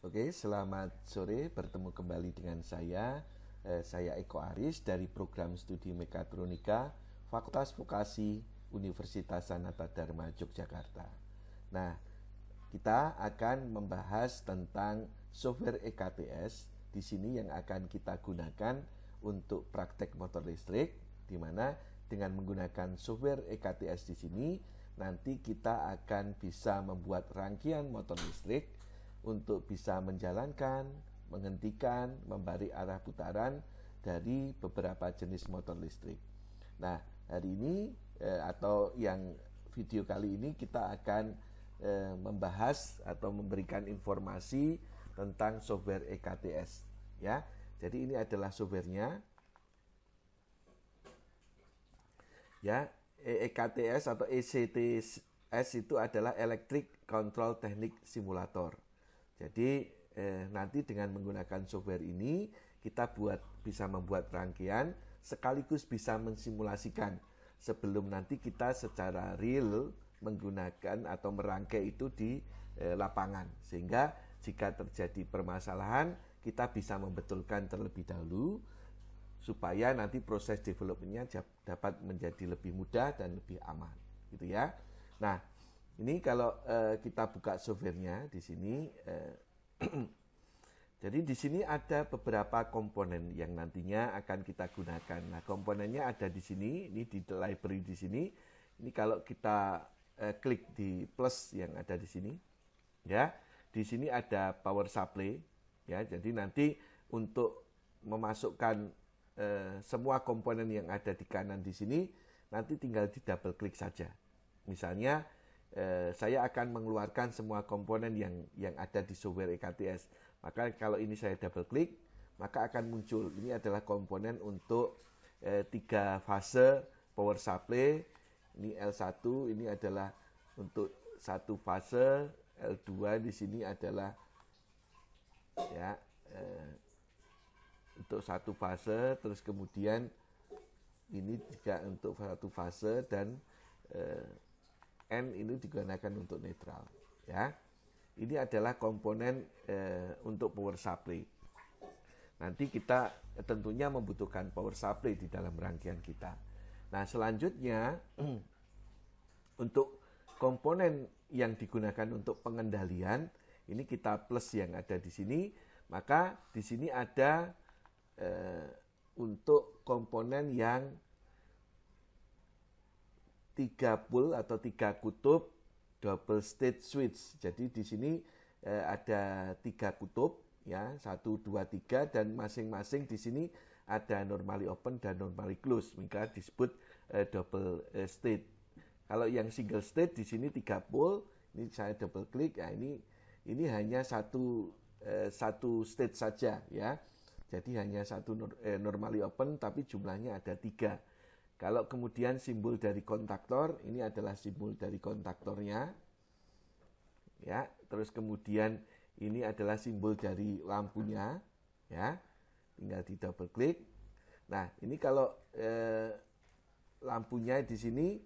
Oke, selamat sore. Bertemu kembali dengan saya Eko Aris dari program studi Mekatronika Fakultas Vokasi Universitas Sanata Dharma Yogyakarta. Nah, kita akan membahas tentang software EKTS di sini yang akan kita gunakan untuk praktek motor listrik, di mana dengan menggunakan software EKTS di sini nanti kita akan bisa membuat rangkaian motor listrik untuk bisa menjalankan, menghentikan, memberi arah putaran dari beberapa jenis motor listrik. Nah, hari ini atau yang video kali ini kita akan membahas atau memberikan informasi tentang software EKTS, ya. Jadi ini adalah softwarenya, ya. EKTS atau ECTS itu adalah Electric Control Technique Simulator. Jadi nanti dengan menggunakan software ini kita bisa membuat rangkaian sekaligus bisa mensimulasikan sebelum nanti kita secara real menggunakan atau merangkai itu di lapangan, sehingga jika terjadi permasalahan kita bisa membetulkan terlebih dahulu supaya nanti proses developmentnya dapat menjadi lebih mudah dan lebih aman, gitu ya. Nah, ini kalau kita buka softwarenya di sini, jadi di sini ada beberapa komponen yang nantinya akan kita gunakan. Nah, komponennya ada di sini, ini di library di sini. Ini kalau kita klik di plus yang ada di sini, ya, di sini ada power supply, ya. Jadi nanti untuk memasukkan semua komponen yang ada di kanan di sini, nanti tinggal di double klik saja. Misalnya saya akan mengeluarkan semua komponen yang ada di software EKTS. Maka kalau ini saya double klik, maka akan muncul. Ini adalah komponen untuk 3 fase power supply. Ini L1, ini adalah untuk 1 fase. L2 di sini adalah ya untuk 1 fase. Terus kemudian ini juga untuk 1 fase dan N ini digunakan untuk netral, ya. Ini adalah komponen untuk power supply. Nanti kita tentunya membutuhkan power supply di dalam rangkaian kita. Nah, selanjutnya untuk komponen yang digunakan untuk pengendalian, ini kita plus yang ada di sini, maka di sini ada untuk komponen yang 3 pole atau 3 kutub double state switch. Jadi di sini ada 3 kutub, ya, 1, 2, 3, dan masing-masing di sini ada normally open dan normally close, maka disebut double state. Kalau yang single state di sini 3 pole, ini saya double klik, ya, ini hanya satu state saja, ya. Jadi hanya satu normally open, tapi jumlahnya ada 3. Kalau kemudian simbol dari kontaktor, ini adalah simbol dari kontaktornya, ya. Terus kemudian ini adalah simbol dari lampunya, ya. Tinggal di double klik. Nah, ini kalau lampunya di sini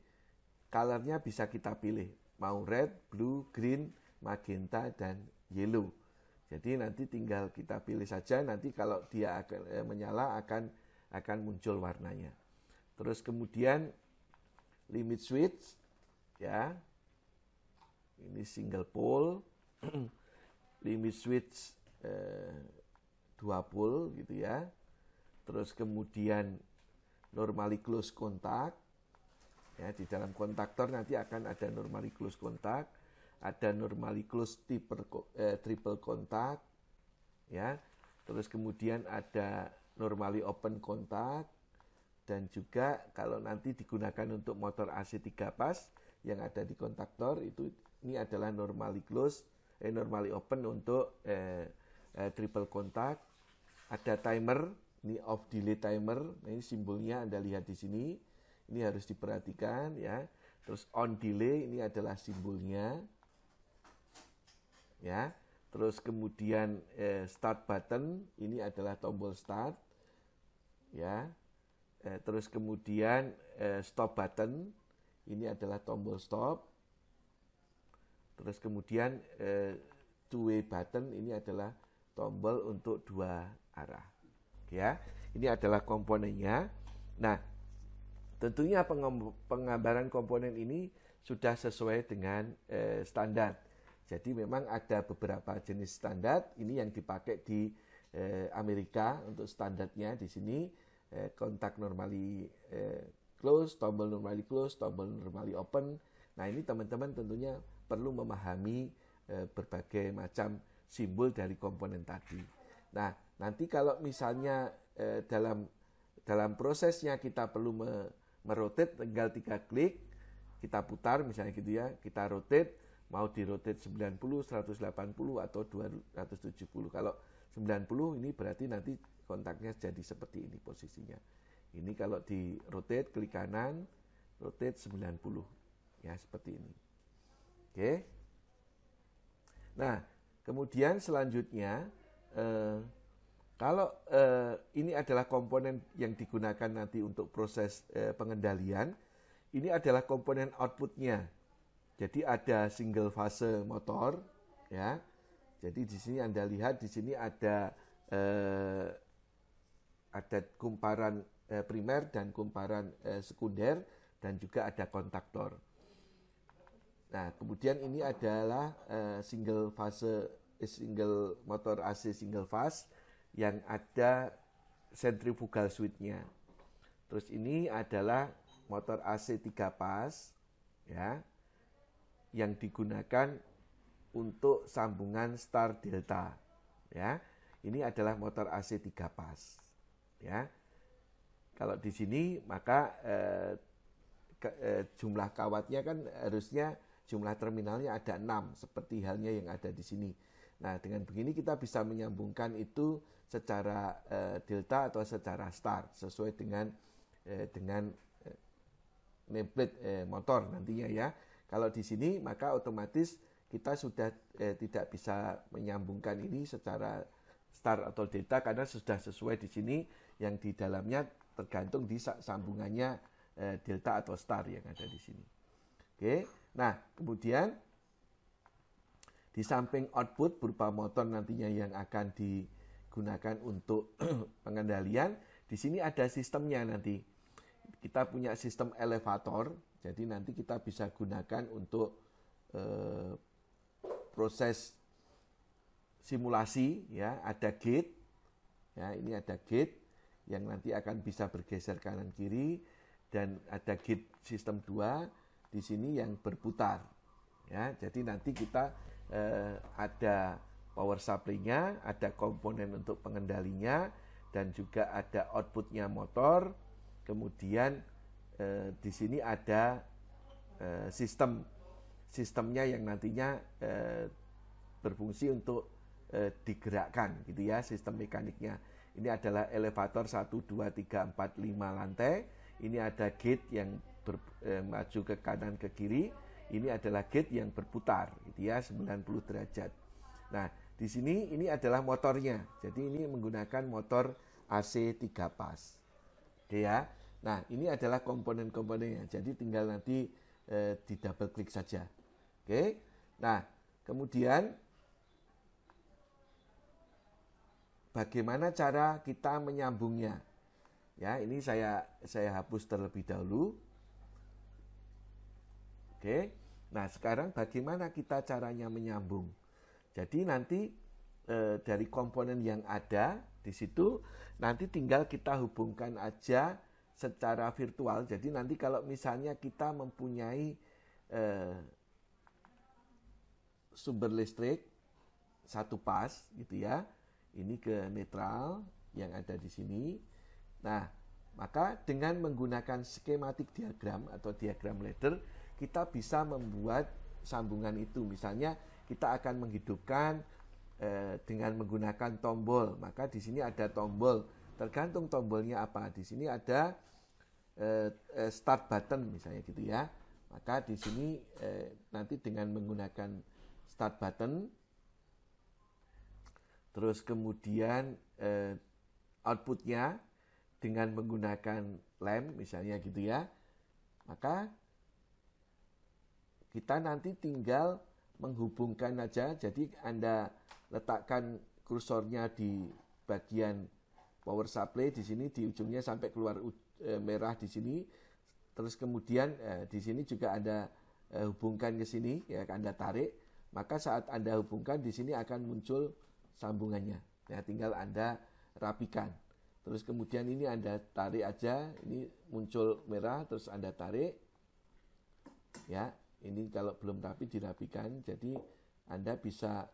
colornya bisa kita pilih, mau red, blue, green, magenta, dan yellow. Jadi nanti tinggal kita pilih saja. Nanti kalau dia akan menyala akan muncul warnanya. Terus kemudian limit switch, ya, ini single pole, limit switch 2 pole, gitu ya. Terus kemudian normally close kontak, ya, di dalam kontaktor nanti akan ada normally close kontak, ada normally close triple kontak, ya. Terus kemudian ada normally open kontak. Dan juga kalau nanti digunakan untuk motor AC 3 pas yang ada di kontaktor itu, ini adalah normally close, normally open untuk triple kontak. Ada timer, ini off delay timer. Nah, ini simbolnya Anda lihat di sini. Ini harus diperhatikan, ya. Terus on delay, ini adalah simbolnya, ya. Terus kemudian start button, ini adalah tombol start, ya. Terus kemudian stop button, ini adalah tombol stop. Terus kemudian two-way button, ini adalah tombol untuk dua arah. Ya, ini adalah komponennya. Nah, tentunya penggambaran komponen ini sudah sesuai dengan standar. Jadi memang ada beberapa jenis standar. Ini yang dipakai di Amerika untuk standarnya di sini. Kontak normally close, tombol normally close, tombol normally open. Nah, ini teman-teman tentunya perlu memahami berbagai macam simbol dari komponen tadi. Nah, nanti kalau misalnya dalam prosesnya kita perlu merotate, tinggal 3 klik, kita putar misalnya gitu ya, kita rotate, mau di rotate 90, 180 atau 270. Kalau 90 ini berarti nanti kontaknya jadi seperti ini posisinya. Ini kalau di rotate, klik kanan, rotate 90. Ya, seperti ini. Oke. Nah, kemudian selanjutnya, kalau ini adalah komponen yang digunakan nanti untuk proses pengendalian, ini adalah komponen outputnya. Jadi ada single fase motor, ya. Jadi di sini Anda lihat di sini ada kumparan primer dan kumparan sekunder dan juga ada kontaktor. Nah, kemudian ini adalah single motor AC single fase yang ada centrifugal switch-nya. Terus ini adalah motor AC 3 pas, ya, yang digunakan untuk sambungan star delta, ya. Ini adalah motor AC 3 pas, ya. Kalau di sini maka jumlah kawatnya kan harusnya jumlah terminalnya ada 6 seperti halnya yang ada di sini. Nah, dengan begini kita bisa menyambungkan itu secara delta atau secara star sesuai dengan nameplate motor nantinya ya. Kalau di sini maka otomatis kita sudah tidak bisa menyambungkan ini secara star atau delta karena sudah sesuai di sini yang di dalamnya tergantung di sambungannya delta atau star yang ada di sini. Oke. Nah, kemudian di samping output berupa motor nantinya yang akan digunakan untuk pengendalian, di sini ada sistemnya nanti. Kita punya sistem elevator, jadi nanti kita bisa gunakan untuk proses simulasi, ya. Ada gate, ya, ini ada gate yang nanti akan bisa bergeser kanan kiri, dan ada gate sistem 2 di sini yang berputar, ya. Jadi nanti kita ada power supply-nya, ada komponen untuk pengendalinya, dan juga ada output-nya motor. Kemudian di sini ada sistemnya yang nantinya berfungsi untuk digerakkan, gitu ya, sistem mekaniknya. Ini adalah elevator 1, 2, 3, 4, 5 lantai. Ini ada gate yang maju ke kanan ke kiri. Ini adalah gate yang berputar, gitu ya, 90 derajat. Nah, di sini ini adalah motornya. Jadi ini menggunakan motor AC 3 pas. Oke ya. Nah, ini adalah komponen-komponennya. Jadi tinggal nanti di double klik saja. Oke. Nah, kemudian bagaimana cara kita menyambungnya? Ya, ini saya hapus terlebih dahulu. Oke. Nah, sekarang bagaimana kita caranya menyambung? Jadi nanti dari komponen yang ada di situ nanti tinggal kita hubungkan aja secara virtual. Jadi nanti kalau misalnya kita mempunyai sumber listrik satu pas, gitu ya, ini ke netral yang ada di sini. Nah, maka dengan menggunakan skematik diagram atau diagram ladder, kita bisa membuat sambungan itu. Misalnya kita akan menghidupkan dengan menggunakan tombol. Maka di sini ada tombol. Tergantung tombolnya apa. Di sini ada start button misalnya gitu ya. Maka di sini nanti dengan menggunakan start button, terus kemudian outputnya dengan menggunakan lamp misalnya gitu ya. Maka kita nanti tinggal menghubungkan aja. Jadi Anda letakkan kursornya di bagian power supply di sini, di ujungnya sampai keluar merah di sini. Terus kemudian di sini juga Anda hubungkan ke sini, ya Anda tarik. Maka saat Anda hubungkan di sini akan muncul sambungannya. Ya, tinggal Anda rapikan. Terus kemudian ini Anda tarik aja, ini muncul merah, terus Anda tarik. Ya, ini kalau belum rapi dirapikan. Jadi Anda bisa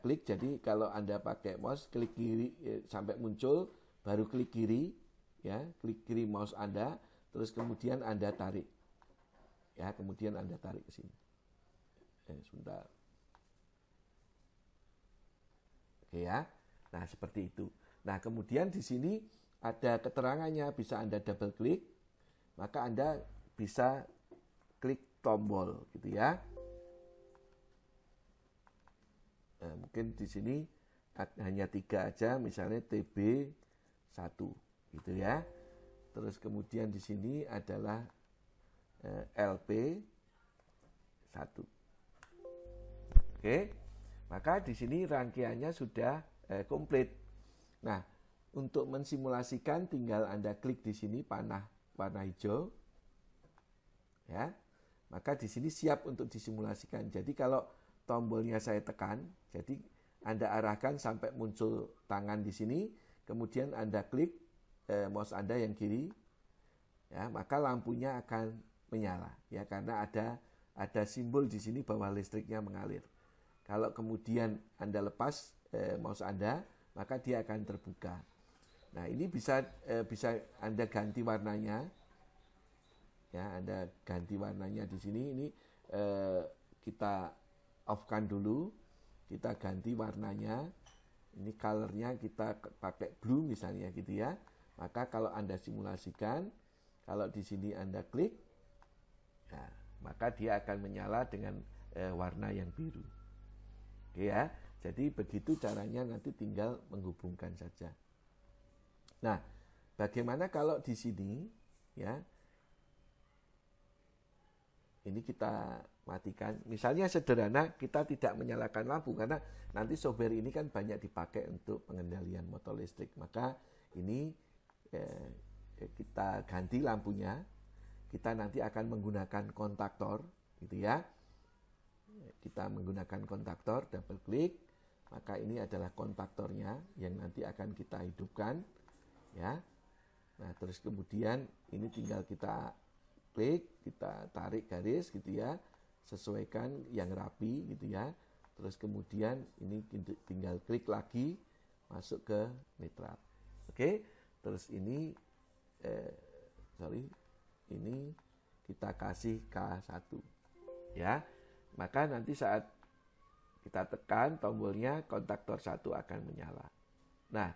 klik. Jadi kalau Anda pakai mouse, klik kiri sampai muncul, baru klik kiri, ya, klik kiri mouse Anda, terus kemudian Anda tarik. Ya, kemudian Anda tarik ke sini. Sebentar. Oke ya. Nah, seperti itu. Nah, kemudian di sini ada keterangannya, bisa Anda double klik, maka Anda bisa klik tombol gitu ya. Nah, mungkin di sini hanya 3 aja, misalnya TB1 gitu ya. Terus kemudian di sini adalah LP1. Oke. Maka di sini rangkaiannya sudah komplit. Nah, untuk mensimulasikan tinggal Anda klik di sini panah warna hijau. Ya. Maka di sini siap untuk disimulasikan. Jadi kalau tombolnya saya tekan, jadi Anda arahkan sampai muncul tangan di sini, kemudian Anda klik mouse Anda yang kiri, ya, maka lampunya akan menyala, ya, karena ada simbol di sini bahwa listriknya mengalir. Kalau kemudian Anda lepas mouse Anda, maka dia akan terbuka. Nah, ini bisa Anda ganti warnanya. Ya, Anda ganti warnanya di sini. Ini kita off-kan dulu. Kita ganti warnanya. Ini colornya kita pakai blue misalnya gitu ya. Maka kalau Anda simulasikan, kalau di sini Anda klik, ya, maka dia akan menyala dengan warna yang biru. Oke ya. Jadi begitu caranya, nanti tinggal menghubungkan saja. Nah, bagaimana kalau di sini, ya, ini kita matikan. Misalnya sederhana, kita tidak menyalakan lampu karena nanti software ini kan banyak dipakai untuk pengendalian motor listrik. Maka ini kita ganti lampunya. Kita nanti akan menggunakan kontaktor, gitu ya. Kita menggunakan kontaktor, double klik. Maka ini adalah kontaktornya yang nanti akan kita hidupkan, ya. Nah, terus kemudian ini tinggal kita klik, kita tarik garis gitu ya, sesuaikan yang rapi gitu ya. Terus kemudian ini tinggal klik lagi, masuk ke netral. Oke, terus ini ini kita kasih K1 ya. Maka nanti saat kita tekan tombolnya, kontaktor 1 akan menyala. Nah,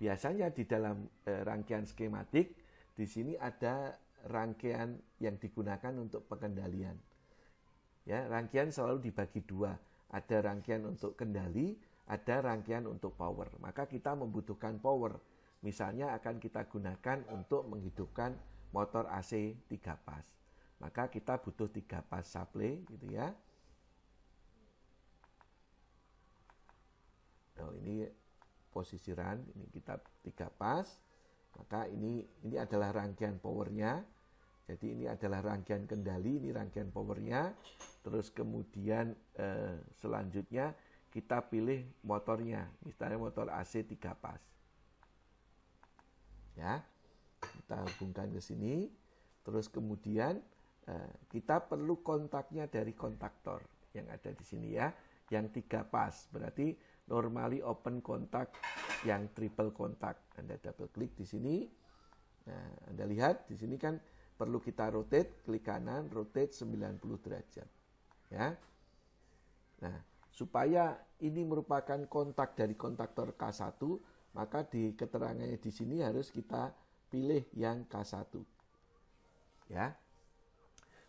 biasanya di dalam rangkaian skematik di sini ada rangkaian yang digunakan untuk pengendalian. Ya, rangkaian selalu dibagi 2. Ada rangkaian untuk kendali, ada rangkaian untuk power. Maka kita membutuhkan power. Misalnya akan kita gunakan untuk menghidupkan motor AC 3 pas. Maka kita butuh 3 pas supply gitu ya. Oh, ini posisi run, ini kita 3 pas. Maka ini adalah rangkaian powernya. Jadi ini adalah rangkaian kendali, ini rangkaian powernya. Terus kemudian selanjutnya kita pilih motornya, misalnya motor AC 3 pas. Ya, kita hubungkan ke sini. Terus kemudian kita perlu kontaknya dari kontaktor yang ada di sini ya, yang 3 pas. Berarti normally open kontak yang triple kontak. Anda double klik di sini. Nah, Anda lihat di sini kan perlu kita rotate, klik kanan, rotate 90 derajat. Ya. Nah, supaya ini merupakan kontak dari kontaktor K1, maka di keterangannya di sini harus kita pilih yang K1. Ya.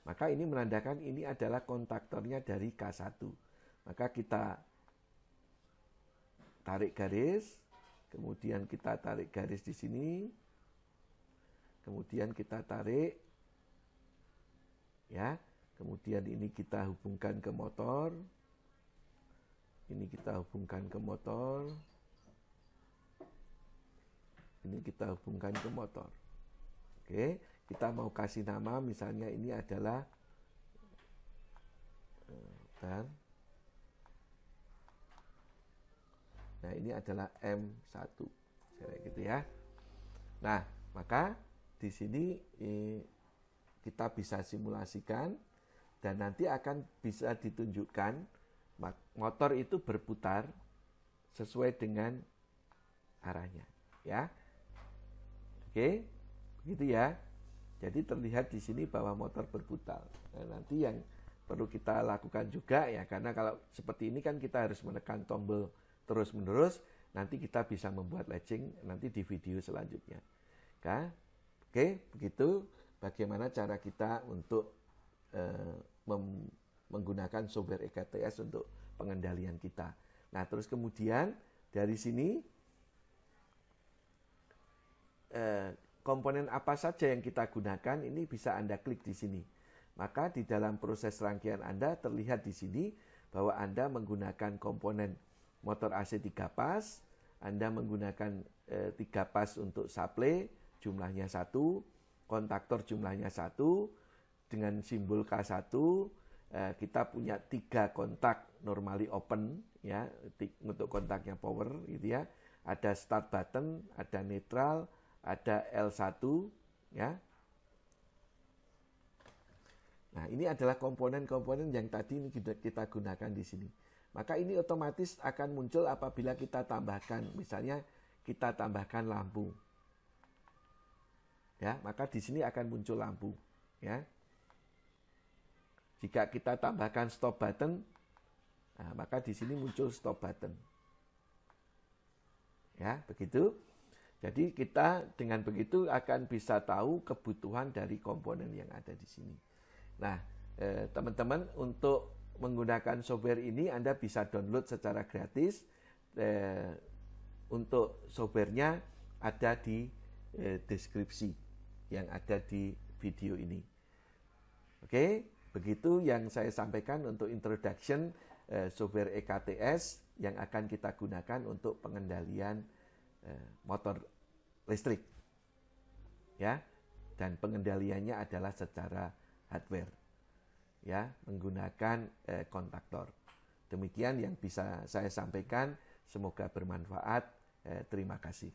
Maka ini menandakan ini adalah kontaktornya dari K1. Maka kita tarik garis, kemudian kita tarik garis di sini, kemudian kita tarik, ya, Kemudian ini kita hubungkan ke motor. Ini kita hubungkan ke motor. Ini kita hubungkan ke motor. Oke, kita mau kasih nama, misalnya ini adalah nah ini adalah M1, gitu ya. Nah, maka di sini kita bisa simulasikan dan nanti akan bisa ditunjukkan motor itu berputar sesuai dengan arahnya, ya. Oke, begitu ya. Jadi terlihat di sini bahwa motor berputar. Nah, nanti yang perlu kita lakukan juga ya, karena kalau seperti ini kan kita harus menekan tombol terus-menerus, nanti kita bisa membuat latching nanti di video selanjutnya. Oke, begitu bagaimana cara kita untuk menggunakan software EKTS untuk pengendalian kita. Nah, terus kemudian dari sini komponen apa saja yang kita gunakan ini bisa Anda klik di sini. Maka di dalam proses rangkaian Anda terlihat di sini bahwa Anda menggunakan komponen motor AC 3 pas, Anda menggunakan 3 pas untuk supply, jumlahnya 1, kontaktor jumlahnya 1, dengan simbol K1, kita punya 3 kontak normally open, ya, untuk kontaknya power, gitu ya. Ada start button, ada neutral, ada L1, ya. Nah, ini adalah komponen-komponen yang tadi ini kita gunakan di sini. Maka ini otomatis akan muncul apabila kita tambahkan, misalnya kita tambahkan lampu. Ya, maka di sini akan muncul lampu, ya. Jika kita tambahkan stop button, nah, maka di sini muncul stop button. Ya, begitu. Jadi kita dengan begitu akan bisa tahu kebutuhan dari komponen yang ada di sini. Nah, teman-teman untuk menggunakan software ini Anda bisa download secara gratis. Untuk softwarenya ada di deskripsi yang ada di video ini. Oke, begitu yang saya sampaikan untuk introduction software EKTS yang akan kita gunakan untuk pengendalian motor listrik, ya, dan pengendaliannya adalah secara hardware, ya, menggunakan kontaktor. Demikian yang bisa saya sampaikan, semoga bermanfaat. Terima kasih.